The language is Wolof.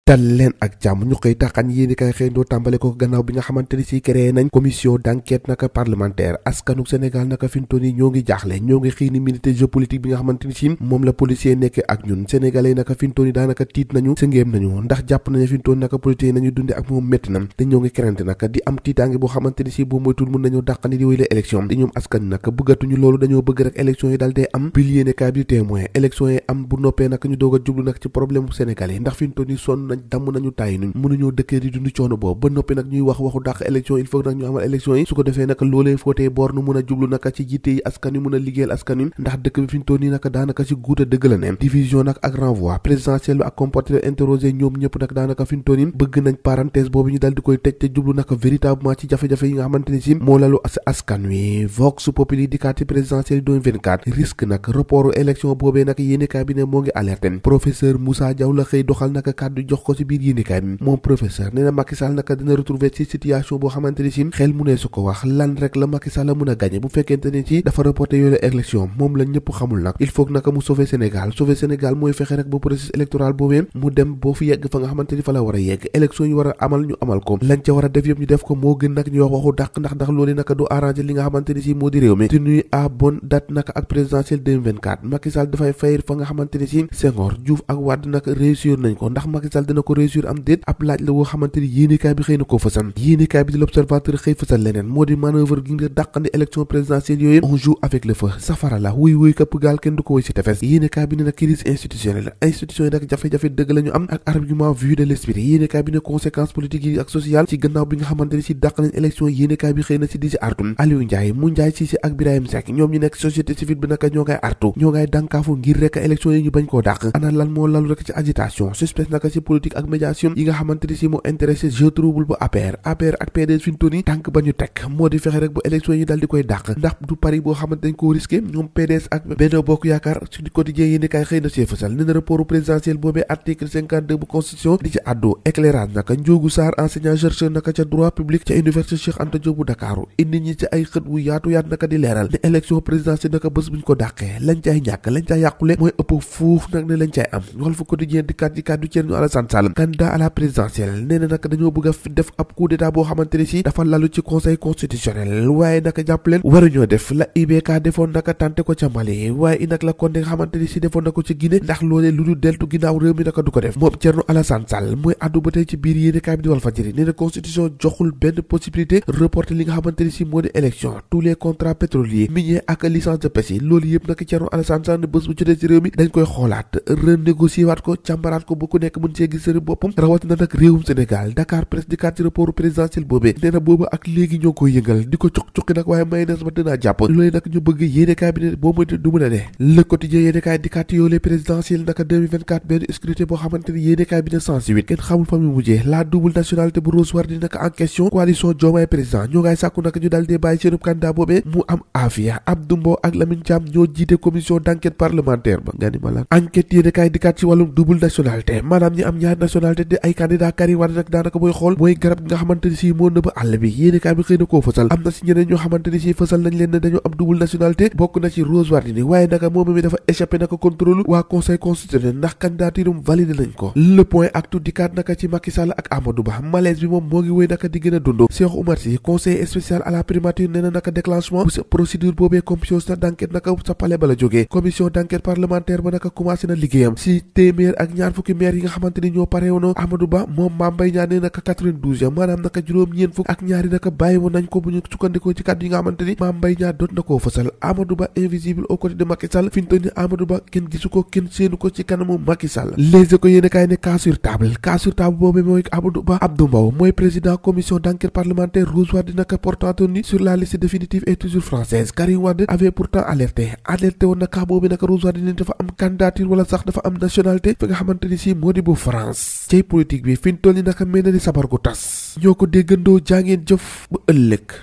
dal leen ak jàmm ñu koy taxan yéeni kay xëyndoo tàmbale ko gannaaw bi nga xamante ni si créé nañ commission d'enquête naka parlementaire askanu Sénégal naka fintoon yi ñoo ngi jaaxle ñoo ngi xii ni militaire géopolitique bi nga xamante ni si moom la policier nekke ak ñun sénégalais naka fintoon yi daanaka tiit nañu sëngéem nañu ndax jàpp nañu fintoon naka policier nañu dunde ak moom métti na te ñoo ngi crainte naka di am tiitaange boo xamante ni si boo moytul mën nañu dàqani di wéy la élection te ñoom askan naka bëggatuñu loolu dañoo bëgg rek élection yi dal dee am pil yéene kaay bi témoin élection yi am bu noppee naka ñu doog a jublu nag ci problème bu sénégalais ndax fintoon yi sonn nañ damm nañu tàyyi mënuñoo dëkkee di dund coono boobu ba noppi nag ñuy waxu dàq élection il faut nag ñu amal élection yi su ko defee nag loolee footee boor nu mën a jublu naka ci jiite yi askan wi mën a liggéeyal askan wi ndax dëkk bi fi ñu toll nii naka daanaka ci guuta dëgg la ne division nag ak renvoi présidentiel bi ak comportement interrogé ñoom ñëpp nag daanaka fi ñu toll nii bëgg nañ parenthèse boobu ñu dal di koy tëj te jublu naka véritablement ci jafe-jafe yi nga xamante ni si moo lalu askan wi vox populi dikkaati présidentiel 2024 risque nag reportu élection boobee nag yéenekaay bi ne moo ngi alerté professeur Moussa Diaw la xëy doxal naka kàddu jox ko ci biir yéenekaay bi moom professeur nee na Macky Sall naka dina retrouver ci situation boo xamante ni si xel mu ne su ko wax lan rek la Macky Sall mën a gagné bu fekkente ne ci dafa reporté yooyu élection moom la ñëpp xamul nag il faut que naka mu sauver Sénégal mooy fexe rek ba processus électoral boobee mu dem boo fi yegg fa nga xamante ni fa la war a yegg élection yi war a amal ñu amal ko lañ ca war a def yëpp ñu def ko moo gën nag ñu wax waxu dàq ndax loolu naka du arrangé li nga xamante ni si moo di réew mi tenue à bonne date naka ak présidentielle 2024 Macky Sall dafay fayir fa nga xamante ni si Senghor Diouf ak Wade naka réussir nañ ko ndax Macky Sall dina ko réussir am déet ab laaj la woo xamante ni yéenekaay bi xëy na koo fësal yéenekaay bi di l'observateur xëy fësal leneen moo di manœuvre gi nga dàqandi élection présidentielle yooyu on joue avec le feu safara la wuy këpp gaal kenn du ko woy ci tefes yéenekaay bi ne nag crise institutionnelle institution yi nag jafe-jafe dëgg la ñu am ak argument vu de l'esprit yéenekaay bi ne conséquences politiques yi ak sociales ci gannaaw bi nga xamante ni si dàq nañ élection yéenekaay bi xëy na si di si artu Aliou Ndiaye mu Ndiaye Cissé ak Birahim Seck ñoom ñu nekk société civile bi naka ñoo ngay artu ñoo ngay dànkaafu ngir rek élection yi ñu bañ koo dàq ana lan moo lalu rek ci agitation suspect naka si politique ak médiation yi nga xamante ni si moo intéressé jeu trouble bu APR ak PDS fi ñu toll nii tànk ba ñu teg moo di fexe rek bu élection yi dal di koy dàq ndax du pari boo xamante dañ koo risqué ñoom PDS ak Benno Bokk Yaakaar suñu quotidien yi ni kaay xëy na see fësal ne na rapport présidentiel boobee article 52 bu constitution di ci àddu éclairage naka Ndiogou Sarr enseignant chercheur naka ca droit public ca université Cheikh Anta Diop bu Dakar indi ñi ci ay xët wu yaatu naka di leeral ne élection présidentielle naka bés buñ ko dàqee lañ cay ñàkk lañ cay yàqule mooy ëpp fuuf nag ne lañ cay am xool fa quotidien di kat yi kàddu Thierno Alassane Sall candidat à la présidentielle nee na naka dañoo bëgg a def ab coup d'état boo xamante ni si dafa lalu ci conseil constitutionnel waaye naka jàpp leen waruñoo def la IBK defoon naka tante ko ca Mali waaye nag la Condé nga xamante ni si defoon na ko ci Guinée ndax loolee lu dul deltu ginnaaw réew mi naka du ko def moom Thierno Alassane Sall mooy addu ba tey ci biir yéenekaay bi di Walfadjri nee na constitution joxul benn possibilité reporter li nga xamante ni si moo di élection tous les contrats pétroliers miniers ak licence de pêche yi loolu yëpp naka Thierno Alassane Sall bés bu jotee ci réew mi dañ koy xoolaat renégocier waat ko càmbaraat ko bu ku nekk mën cee gis seen boppam rawatina nag réewum Sénégal Dakar Presse di kat ci rapport présidentiel boobee nee na booba ak léegi ñoo koy yëngal di ko cuqi nag waaye mayonnaise ba dinaa jàpp loolu nag ñu bëgg yéenekaay bi ne boo moytu du mën a ne le quotidien yéenekaay di kat yoolee présidentiel naka 2024 benn scrutin boo xamante ni yéenekaay bi ne 108 kenn xamul fa mu mujjee la double nationalité bu Rose Wardini naka en question coalition Diomaye président ñoo ngay sàkku naka ñu daal dee bàyyi seenub candidat boobee mu am Afia Abdou Mbow ak Lamine Thiam ñoo jiite commission d'enquête parlementaire ba nga ni ma la enquête yéenekaay di kat ci wàllum double nationalité maanaam ñi am ñaari nationalité di ay candidat Karim Wade nag daanaka booy xool mooy garab gi nga xamante ni si moo nëbb àll bi yéenekaay bi xëy na koo fësal am na si ñeneen ñoo xamante ni si fësal nañ leen ne dañoo am double nationalité bokk na ci Rose Wardini waaye naka moom mi dafa échappé naka contrôle waa conseil constitutionnel ndax candidature validé nañ ko le point ak tout dikaat naka ci Macky Sall ak Amadou Ba malaise bi moom moo ngi wéy naka di gën a dund Cheikh Oumar Sy conseiller spécial à la primature nee na naka déclenchement bu sa procédure boobee commission d'enquête naka sa palais ba la jógee commission d'enquête parlementaire ba naka commencé na liggéeyam si téeméer ak ñaar fukki maire yi nga xamante ni ñoo pare woon Amadou Ba moom Mame Mbaye Niang nee naka 92 ya maanaam naka juróom-ñeent fukk ak ñaari naka bàyyi woon nañ ko bu ñu sukkandikoo ci kàddu yi nga xamante ni Mame Mbaye Niang doot na koo fësal Amadou Ba invisible aux côtés de Macky Sall fi ñu toll ni Amadou Ba kenn gisu ko kenn séenu ko ci kanamu Macky Sall les ko yéene kaay ne cas sur table boobu mooy Amadou Ba Abdou Mbow mooy président commission d'enquête parlementaire Rose Wardini naka portant ni sur la liste définitive et toujours française Karim Wade avait pourtant alerté woon na cas boobu naka Rose Wardini dafa am candidature wala sax dafa am nationalité fi nga xamante ni si moo di bu France cay politique bi fi ñu toll ni naka mel na ni sabar gu tas ñoo ko déggandoo jàngeen jëf bu ëllëg